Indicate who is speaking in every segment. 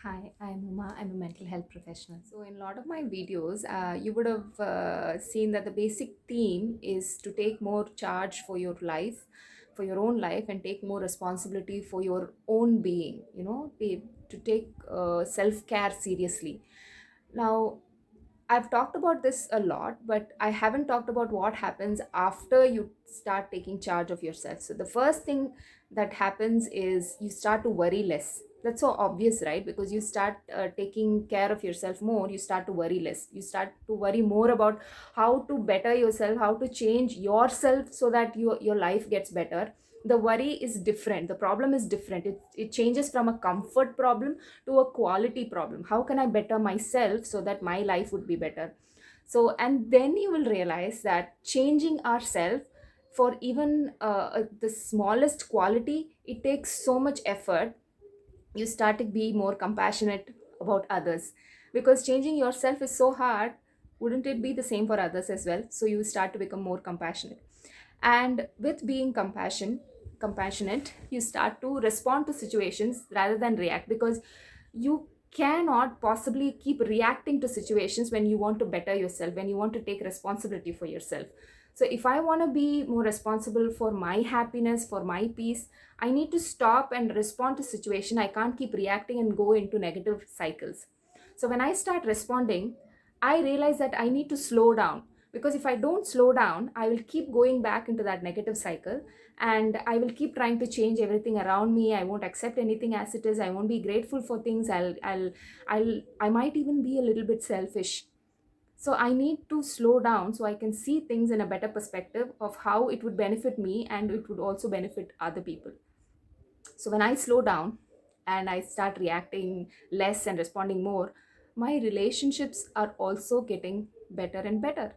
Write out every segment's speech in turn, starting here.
Speaker 1: Hi, I'm Uma. I'm a mental health professional. So, in a lot of my videos, you would have seen that the basic theme is to take more charge for your life, for your own life, and take more responsibility for your own being, to take self care seriously. Now, I've talked about this a lot, but I haven't talked about what happens after you start taking charge of yourself. So, the first thing that happens is you start to worry less. That's so obvious, right? Because you start taking care of yourself more, you start to worry less. You start to worry more about how to better yourself, how to change yourself so that your life gets better. The worry is different, the problem is different. It changes from a comfort problem to a quality problem. How can I better myself so that my life would be better? So, and then you will realize that changing ourselves for even the smallest quality, it takes so much effort. You start to be more compassionate about others, because changing yourself is so hard. Wouldn't it be the same for others as well? So you start to become more compassionate, and with being compassionate, you start to respond to situations rather than react, because you cannot possibly keep reacting to situations when you want to better yourself, when you want to take responsibility for yourself. So if I want to be more responsible for my happiness, for my peace, I need to stop and respond to situation. I can't keep reacting and go into negative cycles. So when I start responding, I realize that I need to slow down, because if I don't slow down, I will keep going back into that negative cycle, and I will keep trying to change everything around me. I won't accept anything as it is. I won't be grateful for things. I might even be a little bit selfish. So I need to slow down so I can see things in a better perspective of how it would benefit me and it would also benefit other people. So when I slow down and I start reacting less and responding more, my relationships are also getting better and better.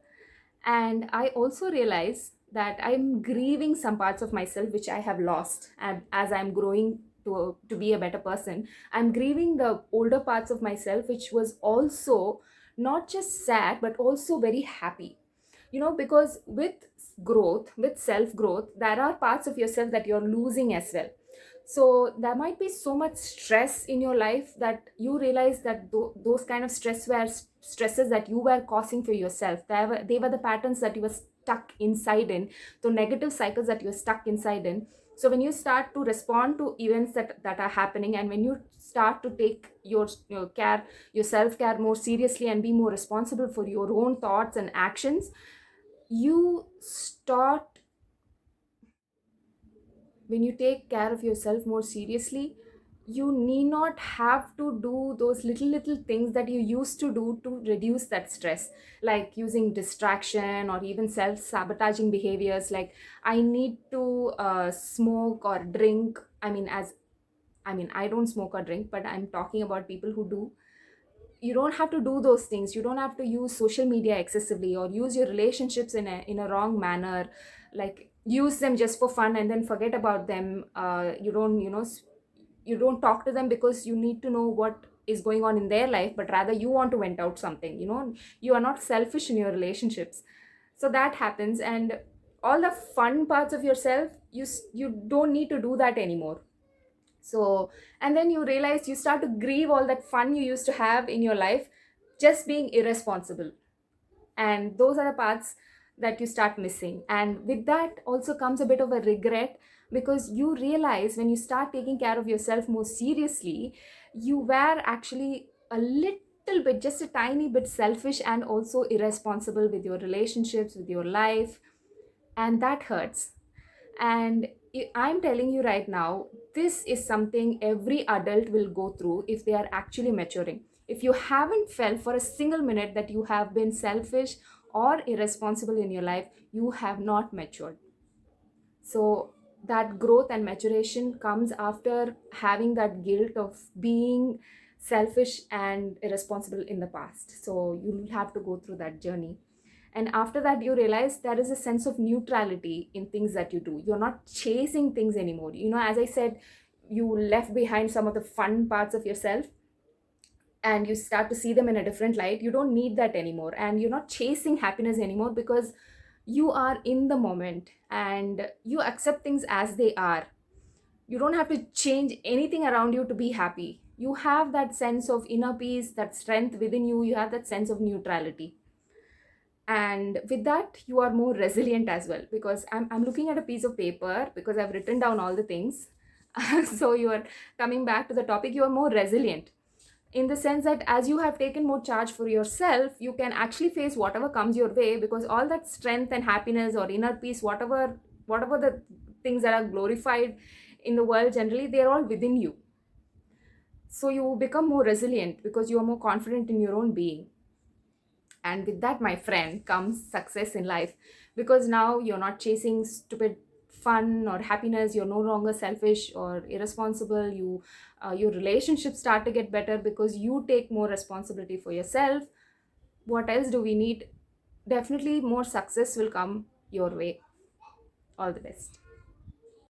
Speaker 1: And I also realize that I'm grieving some parts of myself which I have lost. And as I'm growing to be a better person, I'm grieving the older parts of myself which was also not just sad but also very happy. Because with growth, with self growth, there are parts of yourself that you're losing as well. So there might be so much stress in your life that you realize that those kind of stresses that you were causing for yourself, they were the patterns that you were stuck inside in, the negative cycles that you're stuck inside in. So when you start to respond to events that are happening, and when you start to take your care, your self care more seriously, and be more responsible for your own thoughts and actions, you start when you take care of yourself more seriously, you need not have to do those little things that you used to do to reduce that stress, like using distraction or even self-sabotaging behaviors, like I need to smoke or drink. I mean, I don't smoke or drink, but I'm talking about people who do. You don't have to do those things. You don't have to use social media excessively or use your relationships in a wrong manner, like use them just for fun and then forget about them. You don't talk to them because you need to know what is going on in their life, but rather you want to vent out something. You are not selfish in your relationships. So that happens, and all the fun parts of yourself, you don't need to do that anymore. So, and then you realize, you start to grieve all that fun you used to have in your life just being irresponsible. And those are the parts that you start missing. And with that also comes a bit of a regret, because you realize when you start taking care of yourself more seriously, you were actually a little bit, just a tiny bit selfish and also irresponsible with your relationships, with your life, and that hurts. And I'm telling you right now, this is something every adult will go through if they are actually maturing. If you haven't felt for a single minute that you have been selfish or irresponsible in your life, you have not matured. So that growth and maturation comes after having that guilt of being selfish and irresponsible in the past. So you'll have to go through that journey. And after that, you realize there is a sense of neutrality in things that you do. You're not chasing things anymore. As I said, you left behind some of the fun parts of yourself and you start to see them in a different light. You don't need that anymore. And you're not chasing happiness anymore, because you are in the moment and you accept things as they are. You don't have to change anything around you to be happy. you have that sense of inner peace, that strength within you, you have that sense of neutrality. And with that, you are more resilient as well, because I'm looking at a piece of paper because I've written down all the things. So you are coming back to the topic, you are more resilient in the sense that as you have taken more charge for yourself, you can actually face whatever comes your way, because all that strength and happiness or inner peace, whatever the things that are glorified in the world generally, they're all within you. So you become more resilient because you are more confident in your own being. And with that, my friend, comes success in life, because now you're not chasing stupid fun or happiness, you're no longer selfish or irresponsible. Your relationships start to get better because you take more responsibility for yourself. What else do we need? Definitely more success will come your way. All the best.